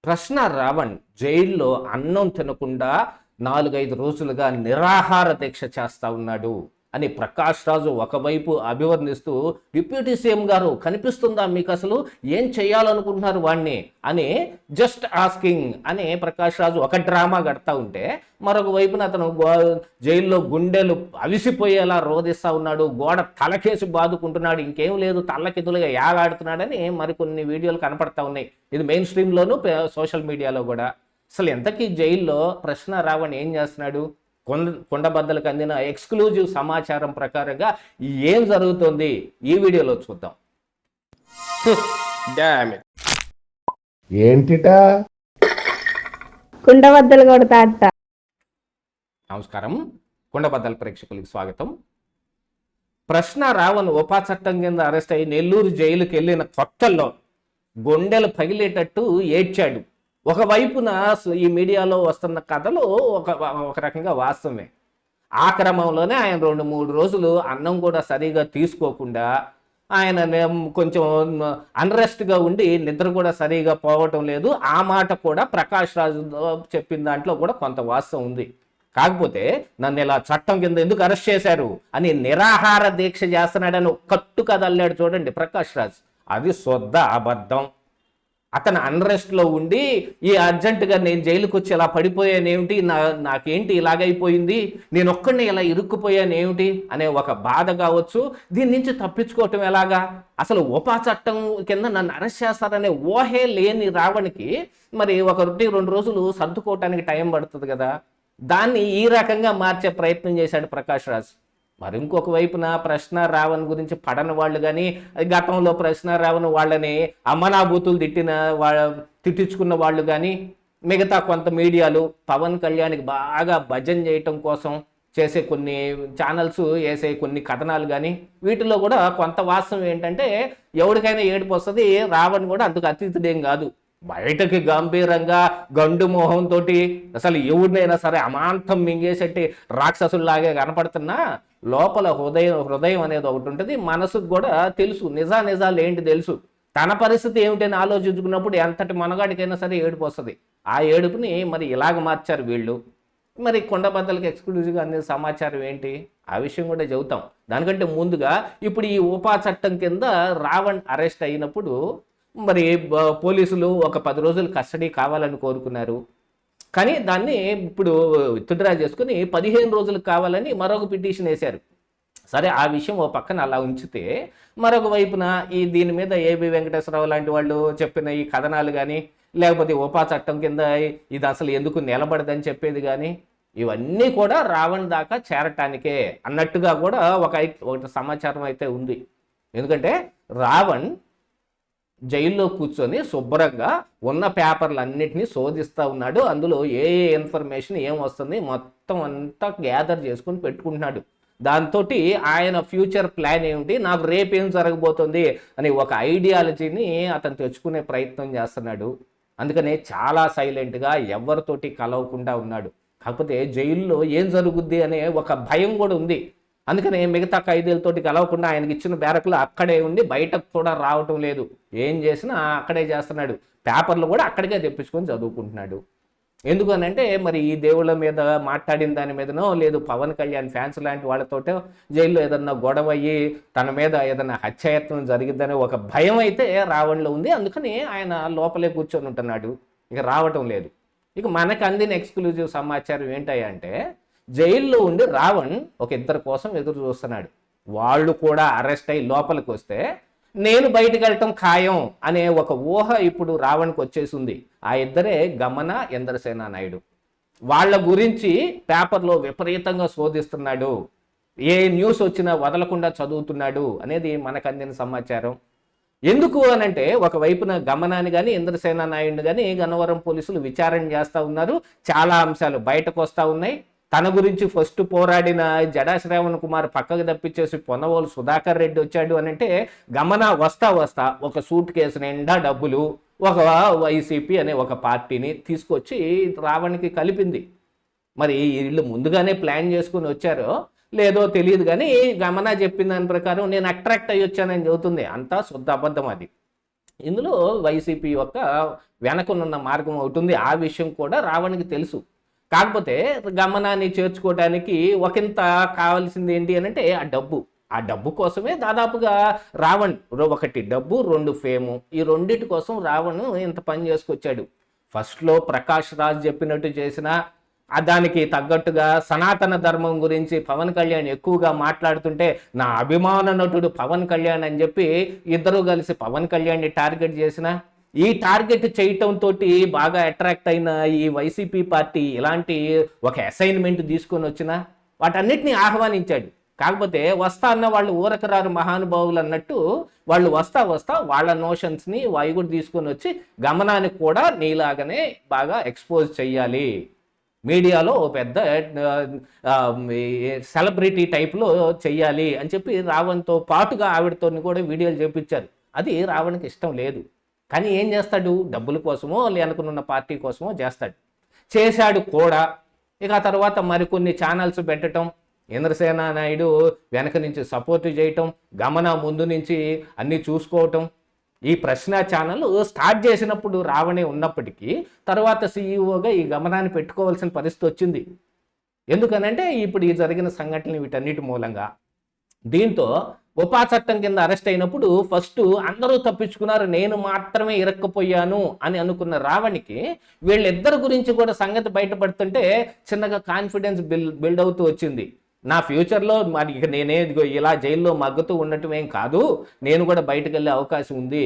ప్రశ్న రావణ్ జైల్లో అన్నం తినకుండా 4-5 రోజులుగా నిరాహార దీక్ష చేస్తా ఉన్నాడు అని ప్రకాష్ రాజు ఒకవైపు అభివర్ణిస్తూ, డిప్యూటీ సీఎం గారు కనిపిస్తుందా మీకు అసలు ఏం చేయాలనుకుంటున్నారు వాణ్ణి అని జస్ట్ ఆస్కింగ్ అని ప్రకాష్ రాజు ఒక డ్రామా కడతా ఉంటే, మరొక వైపున అతను జైల్లో గుండెలు అవిసిపోయేలా రోధిస్తా ఉన్నాడు, గోడ తలకేసి బాదుకుంటున్నాడు, ఇంకేం లేదు తల్లకిదులుగా యాలాడుతున్నాడని మరికొన్ని వీడియోలు కనపడతా ఉన్నాయి. ఇది మెయిన్ స్ట్రీమ్లోను సోషల్ మీడియాలో కూడా. అసలు ఎంతకీ జైల్లో ప్రశ్న రావణ్ ఏం చేస్తున్నాడు? కొండబద్దలకు అందిన ఎక్స్క్లూజివ్ సమాచారం ప్రకారంగా ఏం జరుగుతుంది ఈ వీడియోలో చూద్దాం. ఏంటిటా కుండబద్దలు కొడతాట. నమస్కారం, కుండబద్దల ప్రేక్షకులకు స్వాగతం. ప్రశ్న రావణ్ ఉపా చట్టం కింద అరెస్ట్ అయ్యి నెల్లూరు జైలుకి వెళ్ళిన కొత్తల్లో గుండెలు పగిలేటట్టు ఏడ్చాడు. ఒకవైపున ఈ మీడియాలో వస్తున్న కథలు ఒక రకంగా వాస్తవమే. ఆ క్రమంలోనే ఆయన 2-3 రోజులు అన్నం కూడా సరిగా తీసుకోకుండా ఆయన కొంచెం అన్రెస్ట్గా ఉండి నిద్ర కూడా సరిగా పోవటం లేదు. ఆ మాట కూడా ప్రకాష్ రాజు చెప్పిన దాంట్లో కూడా కొంత వాస్తవం ఉంది. కాకపోతే నన్ను ఇలా చట్టం కింద ఎందుకు అరెస్ట్ చేశారు అని నిరాహార దీక్ష చేస్తున్నాడని కట్టు కథ అల్లాడు చూడండి ప్రకాష్ రాజ్. అది శుద్ధ అబద్ధం. అతను అన్రెస్ట్లో ఉండి ఈ అర్జెంటుగా నేను జైలుకి వచ్చి ఇలా పడిపోయానేమిటి, నాకేంటి ఇలాగైపోయింది, నేను ఒక్కడిని ఇలా ఇరుక్కుపోయానేమిటి అనే ఒక బాధ కావచ్చు. దీని నుంచి తప్పించుకోవటం ఎలాగా, అసలు ఉపా చట్టం కింద నన్ను అరెస్ట్ చేస్తారనే ఊహే లేని రావణ్కి మరి 1-2 రోజులు సర్దుకోవటానికి టైం పడుతుంది కదా. దాన్ని ఈ రకంగా మార్చే ప్రయత్నం చేశాడు ప్రకాష్ రాజ్. మరి ఇంకొక వైపున ప్రశ్న రావణ్ గురించి పడని వాళ్ళు కానీ, గతంలో ప్రశ్న రావణ్ వాళ్ళని అమ్మనాభూతులు తిట్టించుకున్న వాళ్ళు కానీ, మిగతా కొంత మీడియాలు పవన్ కళ్యాణ్కి బాగా భజన చేయటం కోసం చేసే కొన్ని ఛానల్స్ వేసే కొన్ని కథనాలు కానీ, వీటిలో కూడా కొంత వాస్తవం ఏంటంటే ఎవరికైనా ఏడుపు వస్తుంది. రావణ్ కూడా అందుకు అతీతుడేం కాదు. బయటకి గంభీరంగా గండు మొహంతో అసలు ఎవరినైనా సరే అమాంతం మింగేసేటి రాక్షసుల్లాగే కనపడుతున్నా లోపల హృదయం అనేది ఒకటి ఉంటుంది. మనసుకు కూడా తెలుసు నిజాలు ఏంటి తెలుసు. తన పరిస్థితి ఏమిటని ఆలోచించుకున్నప్పుడు ఎంతటి మనగాడికైనా సరే ఏడుపు వస్తుంది. ఆ ఏడుపుని మరి ఇలాగ మార్చారు వీళ్ళు. మరి కొండబద్దలకి ఎక్స్క్లూజివ్గా అనే సమాచారం ఏంటి, ఆ విషయం కూడా చెబుతాం. దానికంటే ముందుగా ఇప్పుడు ఈ ఉపా చట్టం కింద రావణ్ అరెస్ట్ అయినప్పుడు మరి పోలీసులు ఒక 10 రోజులు కస్టడీ కావాలని కోరుకున్నారు. కానీ దాన్ని ఇప్పుడు విత్డ్రా చేసుకుని 15 రోజులకు కావాలని మరొక పిటిషన్ వేశారు. సరే, ఆ విషయం ఓ పక్కన అలా ఉంచితే, మరొక వైపున దీని మీద ఏబి వెంకటేశ్వరరావు లాంటి వాళ్ళు చెప్పిన ఈ కథనాలు కానీ, లేకపోతే ఉపా చట్టం కింద ఇది అసలు ఎందుకు నిలబడదని చెప్పేది కానీ, ఇవన్నీ కూడా రావణ్ దాకా చేరటానికే అన్నట్టుగా కూడా ఒక సమాచారం అయితే ఉంది. ఎందుకంటే రావణ్ జైల్లో కూర్చొని శుభ్రంగా ఉన్న పేపర్లన్నింటినీ శోధిస్తూ ఉన్నాడు. అందులో ఏ ఇన్ఫర్మేషన్ ఏం వస్తుంది మొత్తం అంతా గ్యాదర్ చేసుకుని పెట్టుకుంటున్నాడు. దాంతో ఆయన ఫ్యూచర్ ప్లాన్ ఏమిటి, నాకు రేపేం జరగబోతుంది అని ఒక ఐడియాలజీని అతను తెచ్చుకునే ప్రయత్నం చేస్తున్నాడు. అందుకనే చాలా సైలెంట్గా ఎవరితోటి కలవకుండా ఉన్నాడు. కాకపోతే జైల్లో ఏం జరుగుద్ది అనే ఒక భయం కూడా ఉంది. అందుకనే మిగతా ఖైదీలతోటి కలవకుండా ఆయనకి ఇచ్చిన బ్యారకులు అక్కడే ఉండి బయటకు కూడా రావటం లేదు. ఏం చేసినా అక్కడే చేస్తున్నాడు. పేపర్లు కూడా అక్కడికే తెప్పించుకొని చదువుకుంటున్నాడు. ఎందుకు అని అంటే మరి ఈ దేవుళ్ళ మీద మాట్లాడిన దాని మీదనో, లేదు పవన్ కళ్యాణ్ ఫ్యాన్స్ లాంటి వాళ్ళతోటో జైల్లో ఏదన్నా గొడవ అయ్యి తన మీద ఏదన్నా హత్యాయత్నం జరిగిద్దని ఒక భయం అయితే రావణ్లో ఉంది. అందుకని ఆయన లోపలే కూర్చొని ఉంటున్నాడు, ఇక రావటం లేదు. ఇక మనకు అందిన ఎక్స్క్లూజివ్ సమాచారం ఏంటంటే జైల్లో ఉండి రావణ్ ఒక 2 కోసం ఎదురు చూస్తున్నాడు. వాళ్ళు కూడా అరెస్ట్ అయ్యి లోపలికి వస్తే నేను బయటకు వెళ్ళటం ఖాయం అనే ఒక ఊహ ఇప్పుడు రావణ్కి వచ్చేసింది. ఆ ఇద్దరే గమన, ఇంద్రసేన నాయుడు. వాళ్ళ గురించి పేపర్లో విపరీతంగా శోధిస్తున్నాడు. ఏ న్యూస్ వచ్చినా వదలకుండా చదువుతున్నాడు అనేది మనకు అందిన సమాచారం. ఎందుకు అనంటే ఒకవైపున గమనాన్ని కానీ ఇంద్రసేన నాయుడిని కానీ గన్నవరం పోలీసులు విచారణ చేస్తూ ఉన్నారు. చాలా అంశాలు బయటకు వస్తూ ఉన్నాయి. తన గురించి ఫస్ట్ పోరాడిన జడా శ్రావణ్ కుమార్ పక్కకు తప్పించేసి పొన్నవోలు సుధాకర్ రెడ్డి వచ్చాడు అని అంటే గమన వస్తా ఒక సూట్ కేసు నిండా డబ్బులు ఒక వైసీపీ అనే ఒక పార్టీని తీసుకొచ్చి రావణ్కి కలిపింది. మరి వీళ్ళు ముందుగానే ప్లాన్ చేసుకుని వచ్చారో లేదో తెలియదు కానీ గమన చెప్పిన దాని ప్రకారం నేను అట్రాక్ట్ అయ్యి వచ్చానని చెబుతుంది. అంతా శుద్ధ అబద్ధం అది. ఇందులో వైసీపీ యొక్క వెనకనున్న మార్గం అవుతుంది. ఆ విషయం కూడా రావణ్కి తెలుసు. కాకపోతే గమనాన్ని చేర్చుకోవడానికి ఒకంత కావాల్సింది ఏంటి అని అంటే ఆ డబ్బు కోసమే దాదాపుగా రావణ్ ఒకటి డబ్బు, 2 ఫేము, ఈ రెండిటి కోసం రావణ్ ఇంత పని చేసుకొచ్చాడు. ఫస్ట్లో ప్రకాష్ రాజ్ చెప్పినట్టు చేసిన దానికి తగ్గట్టుగా సనాతన ధర్మం గురించి పవన్ కళ్యాణ్ ఎక్కువగా మాట్లాడుతుంటే నా అభిమాన నటుడు పవన్ కళ్యాణ్ అని చెప్పి ఇద్దరు కలిసి పవన్ కళ్యాణ్ని టార్గెట్ చేసిన ఈ టార్గెట్ చేయటంతో బాగా అట్రాక్ట్ అయిన ఈ వైసీపీ పార్టీ ఇలాంటి ఒక అసైన్మెంట్ తీసుకొని వచ్చిన వాటన్నిటిని ఆహ్వానించాడు. కాకపోతే వస్తా అన్న వాళ్ళు ఊరకరారు మహానుభావులు అన్నట్టు వాళ్ళు వస్తా వాళ్ళ నోషన్స్ని వాయుగుడు తీసుకొని వచ్చి గమనానికి కూడా నీలాగనే బాగా ఎక్స్పోజ్ చెయ్యాలి, మీడియాలో ఓ పెద్ద సెలబ్రిటీ టైప్లో చెయ్యాలి అని చెప్పి రావణ్తో పాటుగా ఆవిడతో కూడా వీడియోలు చేపించారు. అది రావణ్కి ఇష్టం లేదు. కానీ ఏం చేస్తాడు, డబ్బుల కోసమో అనుకున్న పార్టీ కోసమో చేశాడు కూడా. ఇక ఆ తర్వాత మరికొన్ని ఛానల్స్ పెట్టడం, ఇంద్రసేన నాయుడు వెనక నుంచి సపోర్ట్ చేయటం, గమన ముందు నుంచి అన్నీ చూసుకోవటం. ఈ ప్రశ్న ఛానల్ స్టార్ట్ చేసినప్పుడు రావణే ఉన్నప్పటికీ తర్వాత సీఈఓగా ఈ గమనాన్ని పెట్టుకోవాల్సిన పరిస్థితి వచ్చింది. ఎందుకనంటే ఇప్పుడు ఈ జరిగిన సంఘటనలు వీటన్నిటి మూలంగా. దీంతో ఉపా చట్టం కింద అరెస్ట్ అయినప్పుడు ఫస్ట్ అందరూ తప్పించుకున్నారు, నేను మాత్రమే ఇరక్కపోయాను అని అనుకున్న రావణ్కి వీళ్ళిద్దరి గురించి కూడా సంగతి బయటపడుతుంటే చిన్నగా కాన్ఫిడెన్స్ బిల్డ్ అవుతూ వచ్చింది. నా ఫ్యూచర్లో మరి ఇక నేనే ఇలా జైల్లో మగ్గుతూ ఉండటమేం కాదు, నేను కూడా బయటకు వెళ్ళే అవకాశం ఉంది.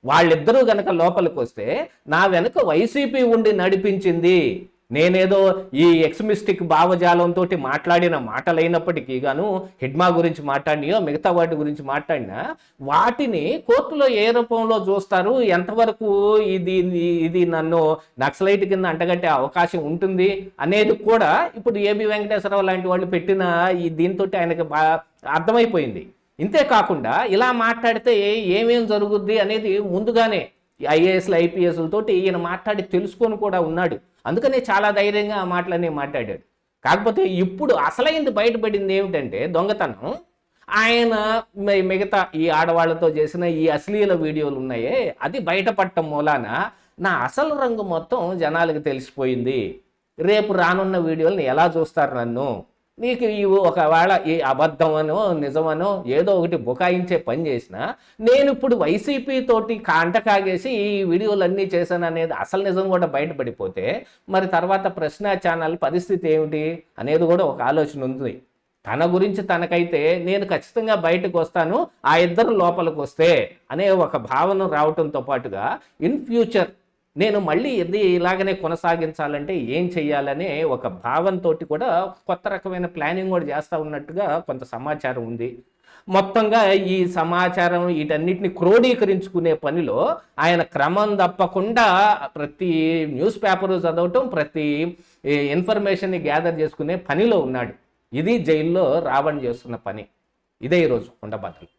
వాళ్ళిద్దరూ గనక లోపలికి వస్తే నా వెనక వైసీపీ ఉండి నడిపించింది, నేనేదో ఈ ఎక్స్మిస్టిక్ భావజాలంతో మాట్లాడిన మాటలైనప్పటికీ గాను హిడ్మా గురించి మాట్లాడినాయో మిగతా వాటి గురించి మాట్లాడినా వాటిని కోర్టులో ఏ రూపంలో చూస్తారు, ఎంతవరకు ఇది నన్ను నక్సలైట్ కింద అంటగట్టే అవకాశం ఉంటుంది అనేది కూడా ఇప్పుడు ఏబి వెంకటేశ్వరరావు లాంటి వాళ్ళు పెట్టిన దీంతో ఆయనకు అర్థమైపోయింది. ఇంతేకాకుండా ఇలా మాట్లాడితే ఏమేం జరుగుద్ది అనేది ముందుగానే ఐఏఎస్లు ఐపీఎస్లతోటి ఈయన మాట్లాడి తెలుసుకొని కూడా ఉన్నాడు. అందుకనే చాలా ధైర్యంగా ఆ మాటలనే మాట్లాడాడు. కాకపోతే ఇప్పుడు అసలైంది బయటపడింది ఏమిటంటే దొంగతనం. ఆయన మిగతా ఈ ఆడవాళ్లతో చేసిన ఈ అశ్లీల వీడియోలు ఉన్నాయే అది బయటపడటం మూలాన నా అసలు రంగు మొత్తం జనాలకు తెలిసిపోయింది. రేపు రానున్న వీడియోలను ఎలా చూస్తారు నన్ను, నీకు ఇవి ఒకవేళ ఈ అబద్ధమనో నిజమనో ఏదో ఒకటి బుకాయించే పని చేసినా నేను ఇప్పుడు వైసీపీ తోటి కాంట కాగేసి ఈ వీడియోలన్నీ చేశాను అనేది అసలు నిజం కూడా బయటపడిపోతే మరి తర్వాత ప్రశ్న ఛానల్ పరిస్థితి ఏమిటి అనేది కూడా ఒక ఆలోచన ఉంది. తన గురించి తనకైతే నేను ఖచ్చితంగా బయటకు వస్తాను, ఆ ఇద్దరు లోపలికి వస్తే అనే ఒక భావన రావటంతో పాటుగా ఇన్ ఫ్యూచర్ నేను మళ్ళీ ఇది ఇలాగనే కొనసాగించాలంటే ఏం చెయ్యాలనే ఒక భావంతో కూడా కొత్త రకమైన ప్లానింగ్ కూడా చేస్తూ ఉన్నట్టుగా కొంత సమాచారం ఉంది. మొత్తంగా ఈ సమాచారం వీటన్నిటిని క్రోడీకరించుకునే పనిలో ఆయన క్రమం తప్పకుండా ప్రతి న్యూస్ పేపర్ చదవటం, ప్రతి ఇన్ఫర్మేషన్ని గ్యాదర్ చేసుకునే పనిలో ఉన్నాడు. ఇది జైల్లో రావణ్ చేస్తున్న పని. ఇదే ఈరోజు కుండబద్దలు.